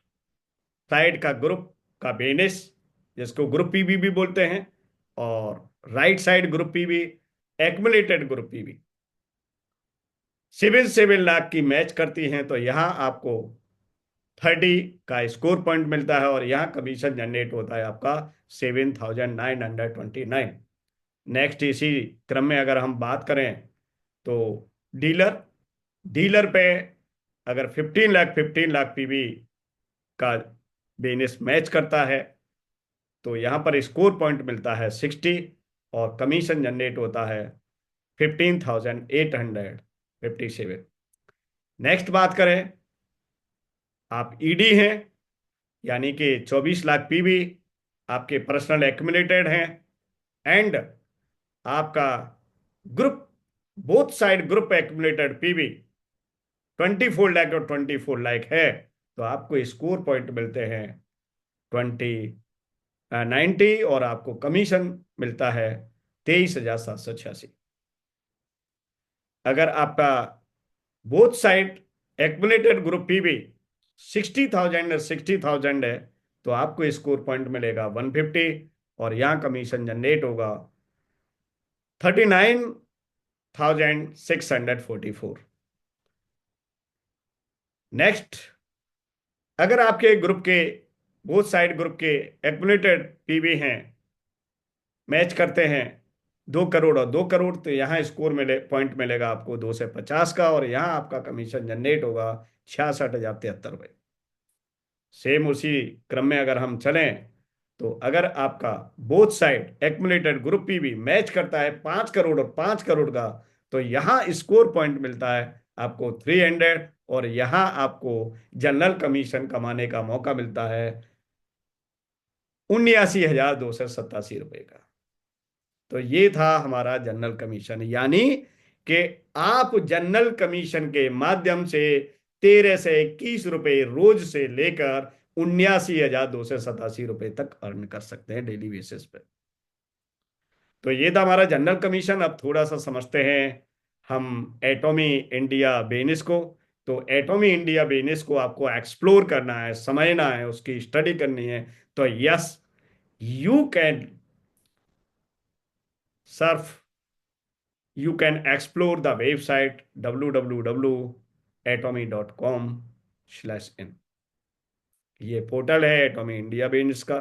साइड का ग्रुप का बिजनेस, जिसको ग्रुप पीवी भी बोलते हैं, और right side group PV, accumulated group PV 7 lakh की मैच करती हैं, तो यहां आपको 30 का स्कोर पॉइंट मिलता है, और यहाँ कमीशन जनरेट होता है आपका 7,929। नेक्स्ट इसी क्रम में अगर हम बात करें तो डीलर डीलर पे अगर 15 लाख पीवी का बिजनेस मैच करता है, तो यहाँ पर स्कोर पॉइंट मिलता है 60, और कमीशन जनरेट होता है 15,857। नेक्स्ट बात करें, आप ईडी हैं, यानी कि 24 लाख पीवी आपके पर्सनल एक्युमुलेटेड हैं, एंड आपका group both side group accumulated PV 24 lakh और 24 लाख है, तो आपको स्कोर पॉइंट मिलते हैं 90, और आपको कमीशन मिलता है 23,786। अगर आपका both side accumulated group PV 60,000 और 60,000 है, तो आपको स्कोर पॉइंट मिलेगा 150, और यहां कमीशन जनरेट होगा 39,644। नेक्स्ट, अगर आपके ग्रुप के बोथ साइड ग्रुप के एक्यूमुलेटेड पीवी हैं, मैच करते हैं 2 करोड़ और 2 करोड़, तो यहाँ स्कोर मिले पॉइंट मिलेगा आपको 250 का, और यहाँ आपका कमीशन जनरेट होगा 66,073 रुपये। सेम उसी क्रम में अगर हम चलें, तो अगर आपका both side accumulated group PV match करता है 5 करोड़ और 5 करोड़ का, तो यहाँ स्कोर पॉइंट मिलता है आपको 300, और यहाँ आपको जनरल कमीशन कमाने का मौका मिलता है 79,287 रुपये का। तो ये था हमारा जनरल कमीशन, यानी कि आप जनरल कमीशन के माध्यम से 13 से 21 रुपए रोज से लेकर 79,287 रुपए तक अर्न कर सकते हैं डेली बेसिस पे। तो ये था हमारा जनरल कमीशन। अब थोड़ा सा समझते हैं हम एटॉमी इंडिया बिजनेस को। तो एटॉमी इंडिया बिजनेस को आपको एक्सप्लोर करना है, समझना है, उसकी स्टडी करनी है, तो yes, you can Surf, you can explore the website www.atomy.com/in। ये पोर्टल है एटॉमी इंडिया बिजनेस का।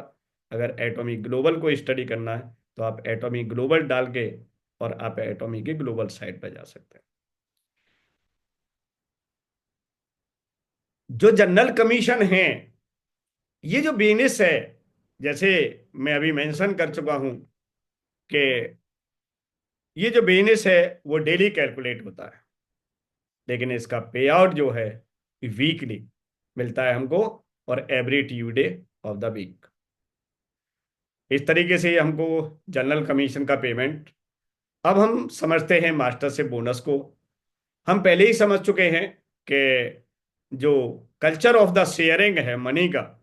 अगर एटॉमी ग्लोबल को स्टडी करना है, तो आप एटॉमी ग्लोबल डाल के और आप एटॉमी की ग्लोबल साइट पर जा सकते हैं। जो जनरल कमीशन है, ये जो बिजनेस है, जैसे मैं अभी मेंशन कर चुका हूं कि ये जो बिजनेस है वो डेली कैलकुलेट होता है, लेकिन इसका पे आउट जो है वीकली मिलता है हमको, और every Tuesday of the week. इस तरीके से हमको जनरल कमीशन का पेमेंट। अब हम समझते हैं मास्टर से बोनस को। हम पहले ही समझ चुके हैं कि जो कल्चर ऑफ द शेयरिंग है मनी का,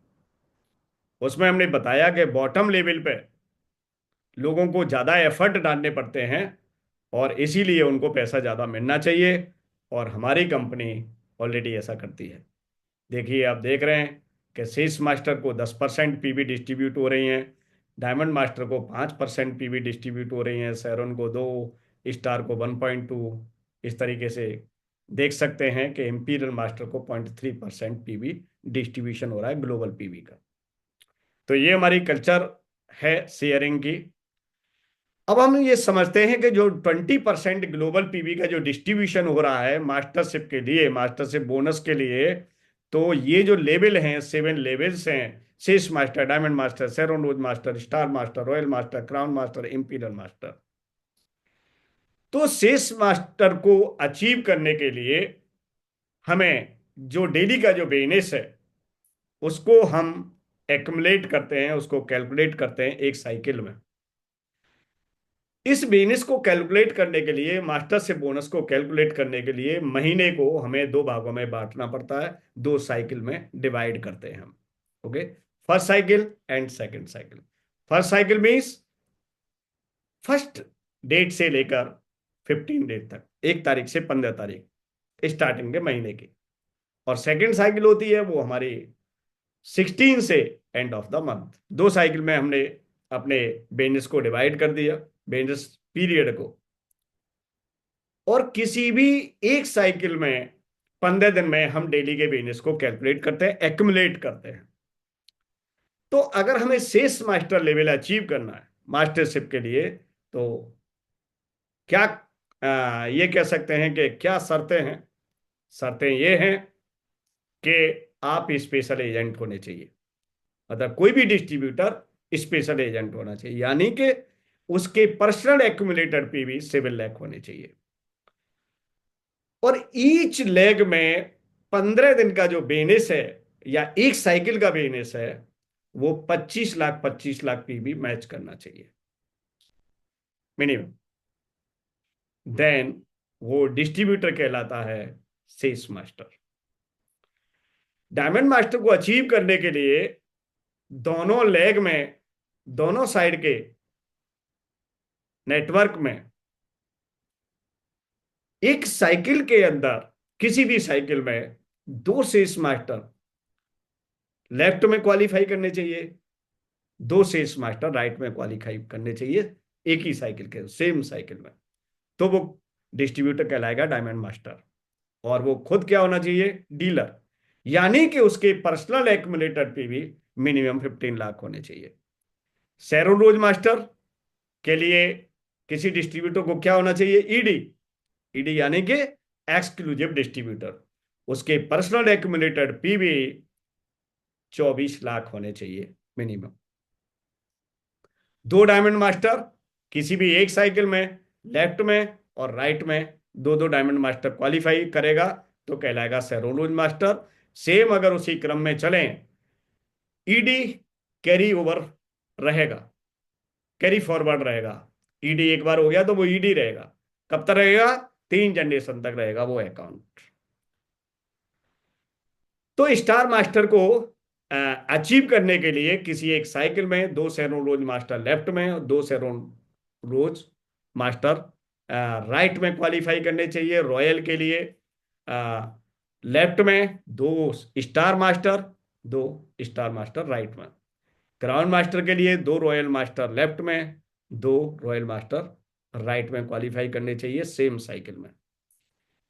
उसमें हमने बताया कि बॉटम लेवल पे लोगों को ज़्यादा एफर्ट डालने पड़ते हैं, और इसीलिए उनको पैसा ज़्यादा मिलना चाहिए, और हमारी कंपनी ऑलरेडी ऐसा करती है। देखिए, आप देख रहे हैं कि सेल्स मास्टर को 10% पीवी डिस्ट्रीब्यूट हो रही हैं, डायमंड मास्टर को 5% पीवी डिस्ट्रीब्यूट हो रही हैं, सैरोन को 2, स्टार को 1.2। इस तरीके से देख सकते हैं कि इंपीरियल मास्टर को 0.3% पीवी डिस्ट्रीब्यूशन हो रहा है ग्लोबल पीवी का। तो ये हमारी कल्चर है शेयरिंग की। अब हम ये समझते हैं कि जो 20% ग्लोबल पीवी का जो डिस्ट्रीब्यूशन हो रहा है मास्टरशिप के लिए, मास्टरशिप बोनस के लिए, तो ये जो लेवल हैं, 7 लेवल्स हैं, शीर्ष master, diamond master, Sharon rose master, star master, royal master, crown master, imperial master. तो शीर्ष मास्टर को अचीव करने के लिए हमें जो डेली का जो बिजनेस है उसको हम एक्युमुलेट करते हैं, उसको कैलकुलेट करते हैं एक साइकिल में। इस बिजनेस को कैलकुलेट करने के लिए, मास्टर से बोनस को कैलकुलेट करने के लिए, महीने को हमें 2 भागों में बांटना पड़ता है, 2 साइकिल में डिवाइड करते हैं हम। Okay, first cycle and second cycle. First cycle means first date से लेकर 15 डेट तक, 1 तारीख से 15 तारीख स्टार्टिंग के महीने की। और सेकंड साइकिल होती है वो हमारी 16 से end of the month. 2 cycle में हमने अपने बिजनेस को डिवाइड कर दिया, बिजनेस पीरियड को। और किसी भी एक साइकिल में 15 दिन में हम डेली के बिजनेस को कैलकुलेट करते हैं, एक्युमुलेट करते हैं। तो अगर हमें शेष मास्टर लेवल अचीव करना है मास्टरशिप के लिए, तो क्या ये कह सकते हैं कि क्या शर्तें हैं? शर्तें ये हैं कि आप स्पेशल एजेंट होने चाहिए, मतलब कोई भी डिस्ट्रीब्यूटर स्पेशल एजेंट होना चाहिए, यानी कि उसके पर्सनल एक्यूमुलेटर पे भी 7 लाख होने चाहिए। और ईच लेग में 15 दिन का जो बिजनेस है या एक साइकिल का बिजनेस है, वो 25 लाख 25 लाख पे भी मैच करना चाहिए मिनिमम। देन वो डिस्ट्रीब्यूटर कहलाता है सेल्स मास्टर। डायमंड मास्टर को अचीव करने के लिए दोनों लेग में, दोनों साइड के नेटवर्क में, एक साइकिल के अंदर, किसी भी साइकिल में दो सेल्स मास्टर लेफ्ट में क्वालिफाई करने चाहिए, दो सेल्स मास्टर राइट में क्वालिफाई करने चाहिए, एक ही साइकिल के सेम साइकिल में। तो वो डिस्ट्रीब्यूटर कहलाएगा डायमंड मास्टर। और वो खुद क्या होना चाहिए? डीलर। यानी कि उसके पर्सनल एक्यूमुलेटर पे भी मिनिमम 15 लाख होने चाहिए। शेरोन रोज मास्टर के लिए किसी डिस्ट्रीब्यूटर को क्या होना चाहिए? ईडी। ईडी यानी कि एक्सक्लूसिव डिस्ट्रीब्यूटर। उसके पर्सनल एक्यूमुलेटर पी भी 24 लाख होने चाहिए मिनिमम। दो डायमंड मास्टर किसी भी एक साइकिल में, लेफ्ट में और राइट में, दो दो डायमंड मास्टर क्वालिफाई करेगा तो कहलाएगा शेरोन मास्टर। सेम अगर उसी क्रम में चलें, ईडी कैरी ओवर रहेगा, कैरी फॉरवर्ड रहेगा। ईडी एक बार हो गया तो वो ईडी रहेगा। कब तक रहेगा? 3 जनरेशन तक रहेगा वो अकाउंट। तो स्टार मास्टर को अचीव करने के लिए किसी एक साइकिल में दो शेरोन रोज मास्टर लेफ्ट में और दो शेरोन रोज मास्टर राइट में क्वालिफाई करने चाहिए। रॉयल के लिए लेफ्ट में दो स्टार मास्टर, दो स्टार मास्टर राइट में। क्राउन मास्टर के लिए दो रॉयल मास्टर लेफ्ट में, दो रॉयल मास्टर राइट में क्वालिफाई करने चाहिए सेम साइकिल में।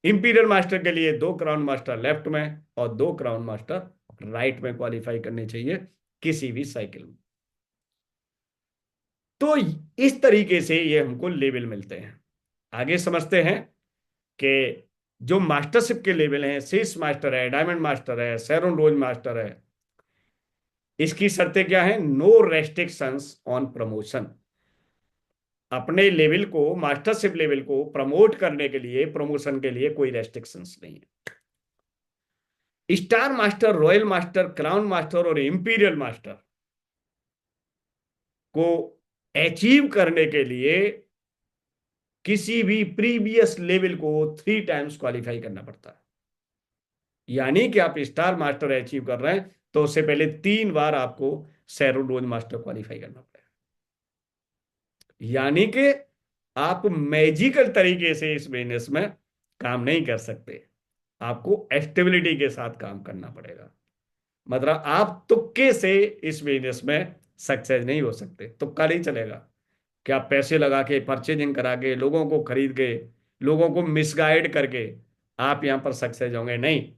इंपीरियल मास्टर के लिए दो क्राउन मास्टर लेफ्ट में और दो क्राउन मास्टर राइट में क्वालिफाई करने चाहिए किसी भी साइकिल में। तो इस तरीके से ये हमको लेवल मिलते हैं। आगे समझते हैं कि जो मास्टरशिप के लेवल हैं, शीर्ष मास्टर है, डायमंड मास्टर है, शेरोन रोज मास्टर है, इसकी शर्तें क्या हैं? No restrictions on promotion. अपने लेवल को, मास्टरशिप लेवल को प्रमोट करने के लिए, प्रमोशन के लिए कोई रेस्ट्रिक्शंस नहीं है। Star master, royal master, crown master और इंपीरियल मास्टर को अचीव करने के लिए किसी भी प्रीवियस लेवल को 3 टाइम्स क्वालिफाई करना पड़ता है। यानी कि आप स्टार मास्टर अचीव कर रहे हैं तो उससे पहले 3 बार आपको शेरोन रोज मास्टर क्वालिफाई करना पड़ेगा। यानी कि आप मैजिकल तरीके से इस बिजनेस में काम नहीं कर सकते, आपको एस्टेबिलिटी के साथ काम करना पड़ेगा। मतलब आप तुक्के से इस बिजनेस में सक्सेस नहीं हो सकते। तुक्का नहीं चलेगा कि आप पैसे लगा के, परचेजिंग करा के, लोगों को खरीद के, लोगों को मिसगाइड करके आप यहां पर सक्सेस होंगे। नहीं,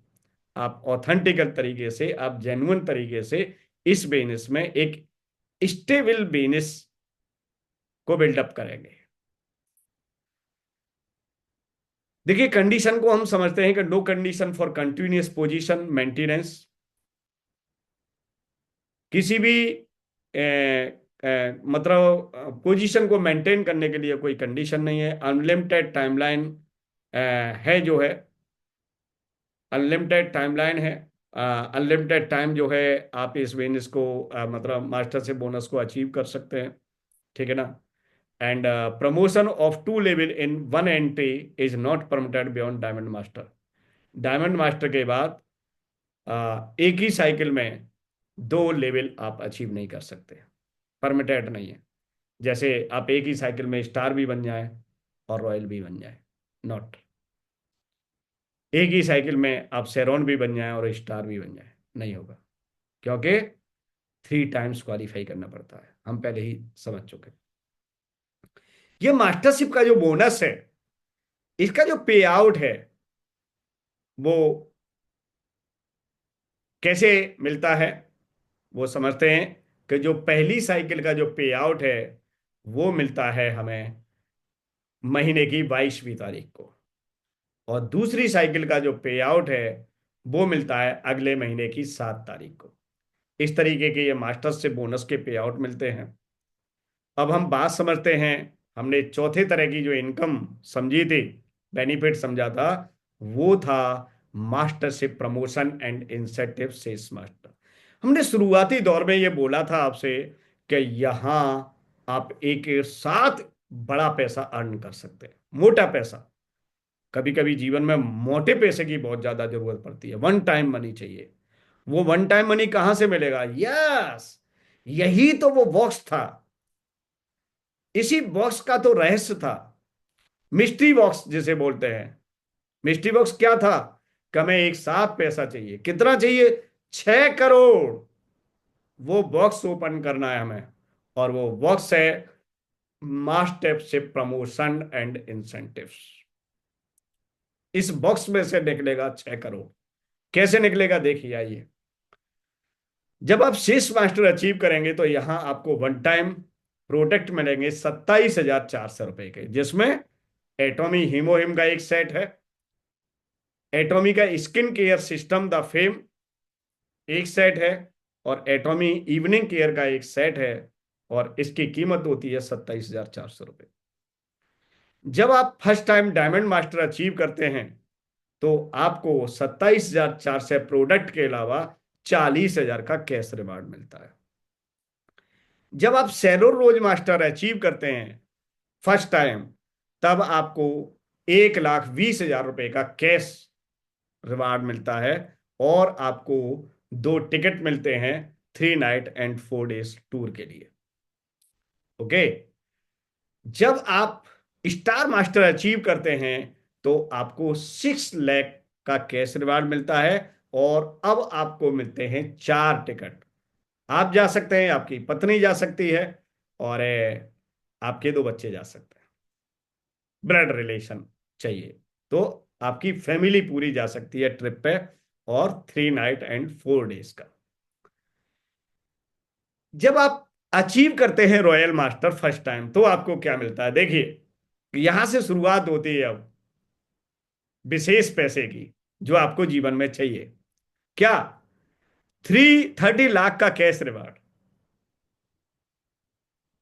आप ऑथेंटिकल तरीके से, आप जेन्युइन तरीके से इस बिजनेस में एक स्टेबल बिजनेस को बिल्डअप करेंगे। देखिए, कंडीशन को हम समझते हैं कि no condition for continuous position maintenance. किसी भी मतलब पोजीशन को मेंटेन करने के लिए कोई कंडीशन नहीं है। अनलिमिटेड टाइमलाइन है जो है, अनलिमिटेड टाइमलाइन है। अनलिमिटेड टाइम जो है आप इस बिजनेस को मतलब मास्टर से बोनस को अचीव कर सकते हैं। ठीक है ना? And promotion of two level in one entry is not permitted beyond diamond master. Diamond master के बाद एक ही साइकिल में दो लेवल आप अचीव नहीं कर सकते, परमिटेड नहीं है। जैसे आप एक ही साइकिल में स्टार भी बन जाए और रॉयल भी बन जाए, नॉट। एक ही साइकिल में आप शेरोन भी बन जाए और स्टार भी बन जाए, नहीं होगा। क्योंकि 3 टाइम्स क्वालिफाई करना पड़ता है, हम पहले ही समझ चुके। ये मास्टरशिप का जो बोनस है, इसका जो पे आउट है, वो कैसे मिलता है वो समझते हैं। कि जो पहली साइकिल का जो पे आउट है वो मिलता है हमें महीने की 22वीं तारीख को, और दूसरी साइकिल का जो पे आउट है वो मिलता है अगले महीने की 7 तारीख को। इस तरीके के ये मास्टर्स से बोनस के पे आउट मिलते हैं। अब हम बात समझते हैं। हमने चौथे तरह की जो इनकम समझी थी, बेनिफिट समझा था, वो था mastership promotion and incentive sales master. हमने शुरुआती दौर में ये बोला था आपसे कि यहां आप एक साथ बड़ा पैसा अर्न कर सकते हैं, मोटा पैसा। कभी कभी जीवन में मोटे पैसे की बहुत ज्यादा जरूरत पड़ती है, वन टाइम मनी चाहिए। वो वन टाइम मनी कहां से मिलेगा? यस, यही तो वो बॉक्स था। इसी बॉक्स का तो रहस्य था, मिस्ट्री बॉक्स जिसे बोलते हैं। मिस्ट्री बॉक्स क्या था? कि हमें एक साथ पैसा चाहिए, कितना चाहिए? 6 करोड़। वो बॉक्स ओपन करना है हमें, और वो बॉक्स है मास्टरशिप प्रमोशन एंड इंसेंटिव्स। इस बॉक्स में से निकलेगा 6 करोड़। कैसे निकलेगा देखिए, आइए। जब आप शीर्ष मास्टर अचीव करेंगे तो यहां आपको वन टाइम प्रोडक्ट मिलेंगे 27,400 रुपए के, जिसमें एटॉमी हीमोहिम का एक सेट है, एटॉमी का skin care system the fame एक सेट है, और एटॉमी इवनिंग केयर का एक सेट है, और इसकी कीमत होती है 27,400 रुपए। जब आप first time diamond master achieve करते हैं तो आपको 27,400 प्रोडक्ट के अलावा 40,000 का कैश रिवार्ड मिलता है। जब आप सैलो रोज मास्टर अचीव करते हैं फर्स्ट टाइम, तब आपको 1,20,000 रुपए का कैश रिवार्ड मिलता है, और आपको 2 टिकट मिलते हैं 3 नाइट एंड 4 डेज टूर के लिए। ओके। जब आप स्टार मास्टर अचीव करते हैं तो आपको 6 लाख का कैश रिवार्ड मिलता है, और अब आपको मिलते हैं 4 टिकट। आप जा सकते हैं, आपकी पत्नी जा सकती है, और आपके 2 बच्चे जा सकते हैं। ब्लड रिलेशन चाहिए तो आपकी फैमिली पूरी जा सकती है ट्रिप पे, और 3 नाइट एंड 4 डेज का। जब आप अचीव करते हैं रॉयल मास्टर फर्स्ट टाइम तो आपको क्या मिलता है देखिए। यहां से शुरुआत होती है अब विशेष पैसे की, जो आपको जीवन में चाहिए। क्या? 30 लाख का cash reward.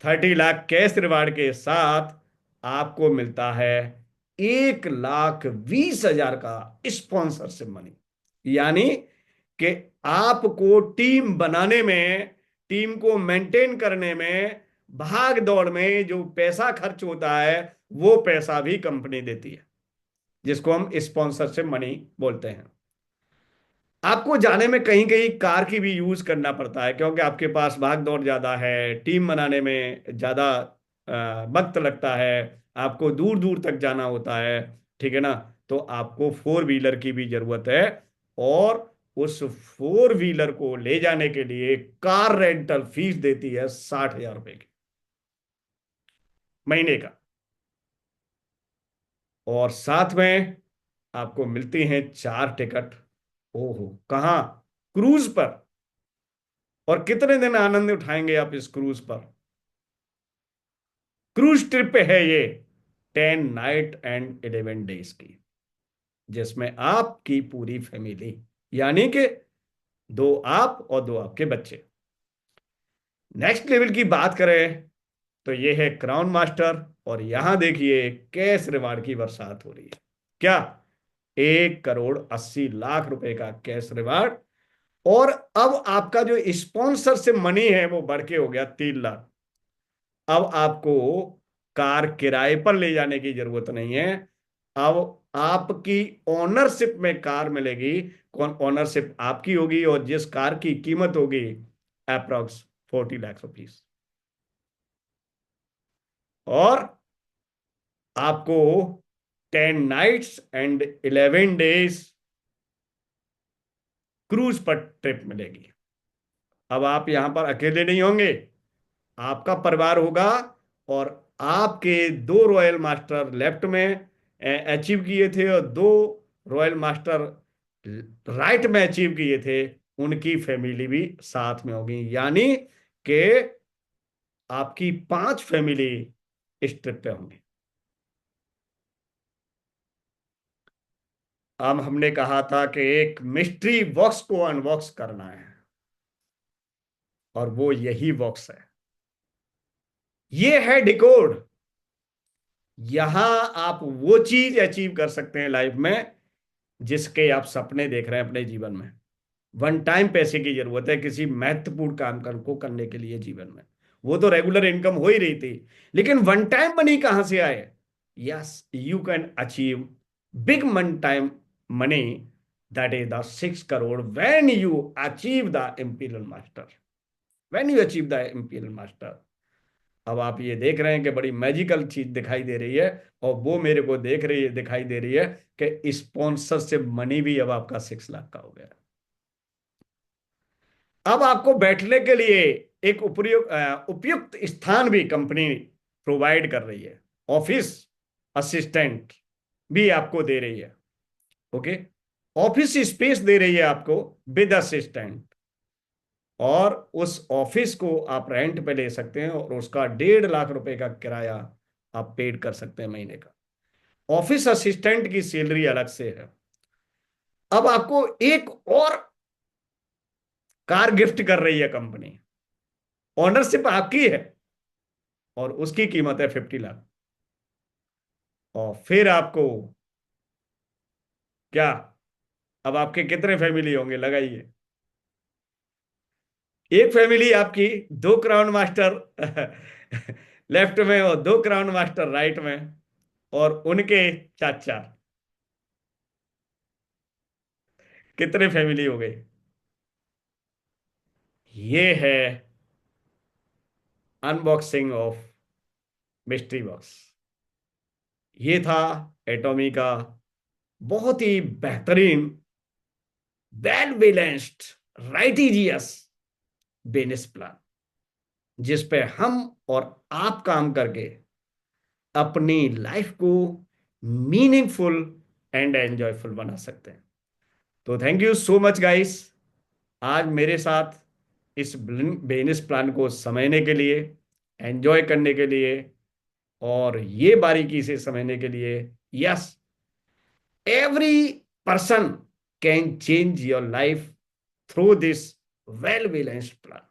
30 lakh cash reward के साथ आपको मिलता है 1,20,000 का स्पॉन्सरशिप मनी। यानी कि आपको टीम बनाने में, टीम को मेंटेन करने में, भाग दौड़ में जो पैसा खर्च होता है वो पैसा भी कंपनी देती है, जिसको हम स्पॉन्सरशिप मनी बोलते हैं। आपको जाने में कहीं कहीं कार की भी यूज करना पड़ता है, क्योंकि आपके पास भाग दौड़ ज्यादा है, टीम बनाने में ज्यादा वक्त लगता है, आपको दूर दूर तक जाना होता है, ठीक है ना? तो आपको 4 व्हीलर की भी जरूरत है, और उस 4 व्हीलर को ले जाने के लिए कार रेंटल फीस देती है 60,000 रुपए की महीने का। और साथ में आपको मिलती हैं 4 टिकट। ओहो, कहाँ? क्रूज पर। और कितने दिन आनंद उठाएंगे आप इस क्रूज पर? क्रूज ट्रिप पे है ये 10 नाइट एंड 11 डेज की, जिसमें आपकी पूरी फैमिली, यानी कि 2 आप और 2 आपके बच्चे। नेक्स्ट लेवल की बात करें तो ये है क्राउन मास्टर, और यहां देखिए कैश रिवार्ड की बरसात हो रही है। क्या? 1,80,00,000 रुपए का कैश रिवार्ड। और अब आपका जो स्पॉन्सरशिप मनी है वो बढ़ के हो गया 3 लाख। अब आपको कार किराए पर ले जाने की जरूरत नहीं है, अब आपकी ओनरशिप में कार मिलेगी। कौन ओनरशिप आपकी होगी, और जिस कार की कीमत होगी अप्रोक्स 40 लाख रुपीस। और आपको 10 नाइट्स एंड 11 डेज क्रूज पर ट्रिप मिलेगी। अब आप यहां पर अकेले नहीं होंगे, आपका परिवार होगा, और आपके 2 रॉयल मास्टर लेफ्ट में अचीव किए थे, और 2 रॉयल मास्टर राइट में अचीव किए थे, उनकी फैमिली भी साथ में होगी। यानी कि आपकी 5 फैमिली इस ट्रिप पे होंगी। अब हमने कहा था कि एक मिस्ट्री बॉक्स को अनबॉक्स करना है, और वो यही बॉक्स है। ये है डिकोड। यहां आप वो चीज अचीव कर सकते हैं लाइफ में जिसके आप सपने देख रहे हैं अपने जीवन में। वन टाइम पैसे की जरूरत है किसी महत्वपूर्ण काम को करने के लिए जीवन में। वो तो रेगुलर इनकम हो ही रही थी, लेकिन वन टाइम मनी कहां से आए? Yes, you can achieve big one time money, that is the 6 crore, when you achieve the imperial master. When you achieve the imperial master, अब आप ये देख रहे हैं कि बड़ी मैजिकल चीज दिखाई दे रही है, और वो मेरे को देख रही है, दिखाई दे रही है कि स्पॉन्सरशिप मनी भी अब आपका 6 लाख का हो गया। अब आपको बैठने के लिए एक उपयुक्त स्थान भी कंपनी प्रोवाइड कर रही है। ऑफिस असिस्टेंट भी आपको दे रही है। ओके, ऑफिस स्पेस दे रही है आपको विद असिस्टेंट, और उस ऑफिस को आप रेंट पे ले सकते हैं, और उसका 1.5 लाख रुपए का किराया आप पेड कर सकते हैं महीने का। ऑफिस असिस्टेंट की सैलरी अलग से है। अब आपको एक और कार गिफ्ट कर रही है कंपनी, ओनरशिप आपकी है, और उसकी कीमत है 50 लाख। और फिर आपको क्या, अब आपके कितने फैमिली होंगे लगाइए। एक फैमिली आपकी 2 क्राउन मास्टर लेफ्ट में और 2 क्राउन मास्टर राइट में, और उनके चाचा, कितने फैमिली हो गई। ये है अनबॉक्सिंग ऑफ मिस्ट्री बॉक्स। ये था एटॉमी का बहुत ही बेहतरीन, वेल बैलेंस्ड, राइटिजियस बिजनेस प्लान, जिस पे हम और आप काम करके अपनी लाइफ को मीनिंगफुल एंड एंजॉयफुल बना सकते हैं। तो thank you so much guys, आज मेरे साथ इस बिजनेस प्लान को समझने के लिए, एंजॉय करने के लिए, और ये बारीकी से समझने के लिए। Yes, every person can change your life through this well balanced plan.